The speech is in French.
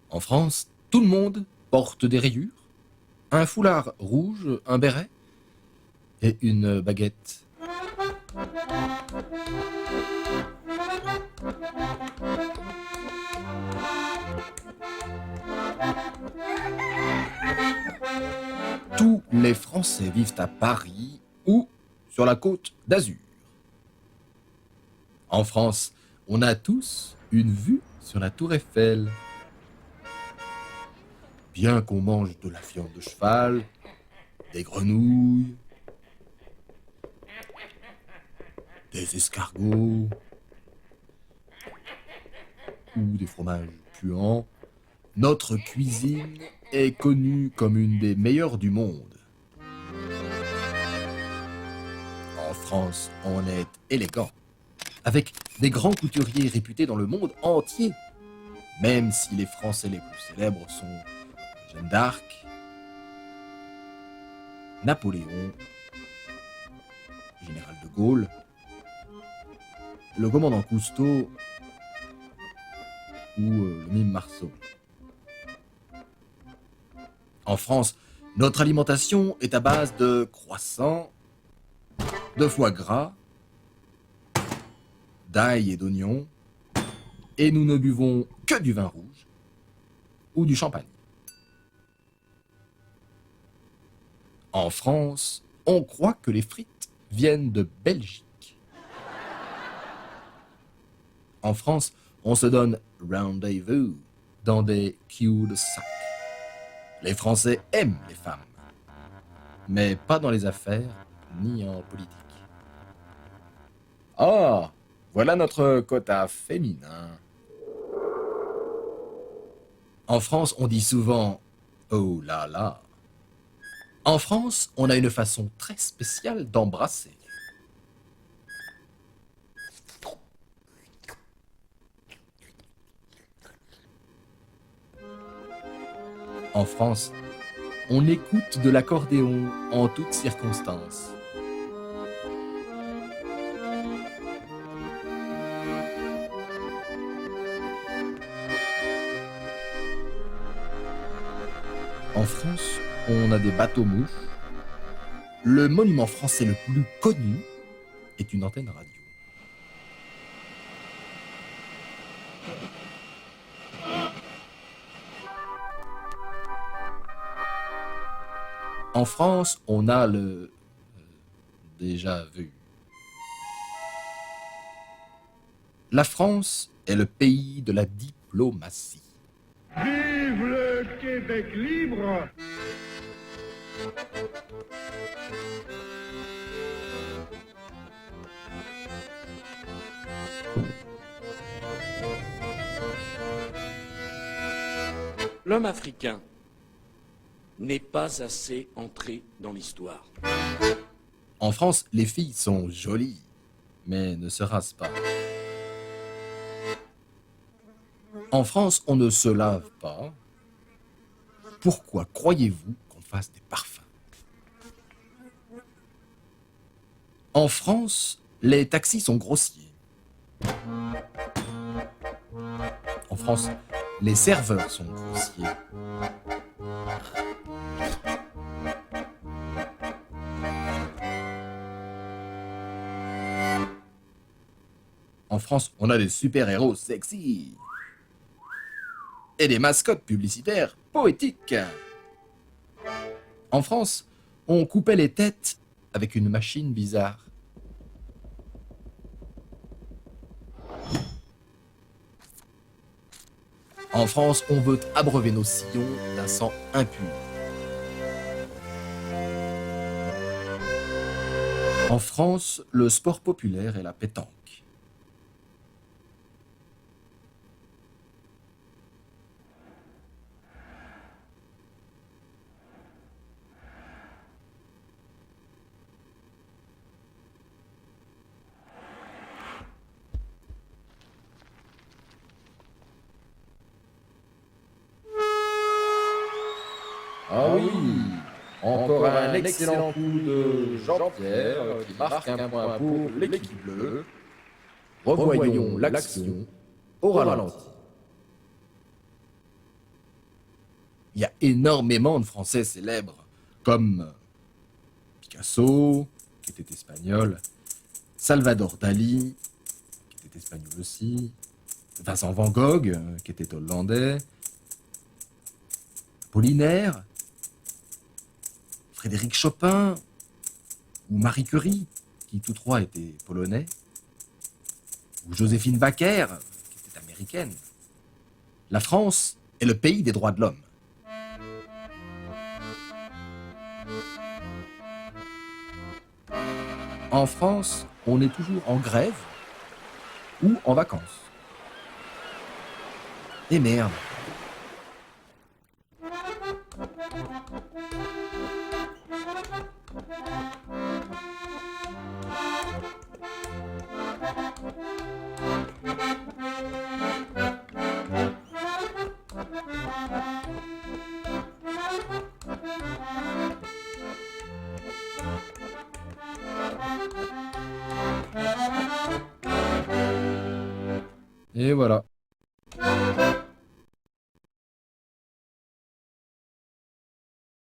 En France, tout le monde porte des rayures, un foulard rouge, un béret et une baguette. Tous les Français vivent à Paris ou sur la côte d'Azur. En France, on a tous une vue sur la tour Eiffel. Bien qu'on mange de la viande de cheval, des grenouilles, des escargots ou des fromages puants, notre cuisine est connue comme une des meilleures du monde. En France, on est élégant, avec des grands couturiers réputés dans le monde entier, même si les Français les plus célèbres sont Jeanne d'Arc, Napoléon, Général de Gaulle, le commandant Cousteau ou le mime Marceau. En France, notre alimentation est à base de croissants, de foie gras, d'ail et d'oignons, et nous ne buvons que du vin rouge ou du champagne. En France, on croit que les frites viennent de Belgique. En France, on se donne rendez-vous dans des cul-de-sac. Les Français aiment les femmes, mais pas dans les affaires ni en politique. Ah, voilà notre quota féminin. En France, on dit souvent « oh là là ». En France, on a une façon très spéciale d'embrasser. En France, on écoute de l'accordéon en toutes circonstances. En France, on a des bateaux-mouches. Le monument français le plus connu est une antenne radio. En France, on a le déjà vu. La France est le pays de la diplomatie. Vive le Québec libre! L'homme africain n'est pas assez entré dans l'histoire. En France, les filles sont jolies, mais ne se rasent pas. En France, on ne se lave pas. Pourquoi croyez-vous qu'on fasse des parfums? En France, les taxis sont grossiers. En France, les serveurs sont grossiers. En France, on a des super-héros sexy. Et des mascottes publicitaires poétiques. En France, on coupait les têtes avec une machine bizarre. En France, on veut abreuver nos sillons d'un sang impur. En France, le sport populaire est la pétanque. Ah oui, encore un excellent coup de Jean-Pierre qui marque un point pour l'équipe bleue. Revoyons l'action au ralenti. Il y a énormément de Français célèbres, comme Picasso, qui était espagnol, Salvador Dali, qui était espagnol aussi, Vincent Van Gogh, qui était hollandais, Apollinaire, Frédéric Chopin, ou Marie Curie, qui tous trois étaient polonais, ou Joséphine Baker, qui était américaine. La France est le pays des droits de l'homme. En France, on est toujours en grève ou en vacances. Et merde. Et voilà.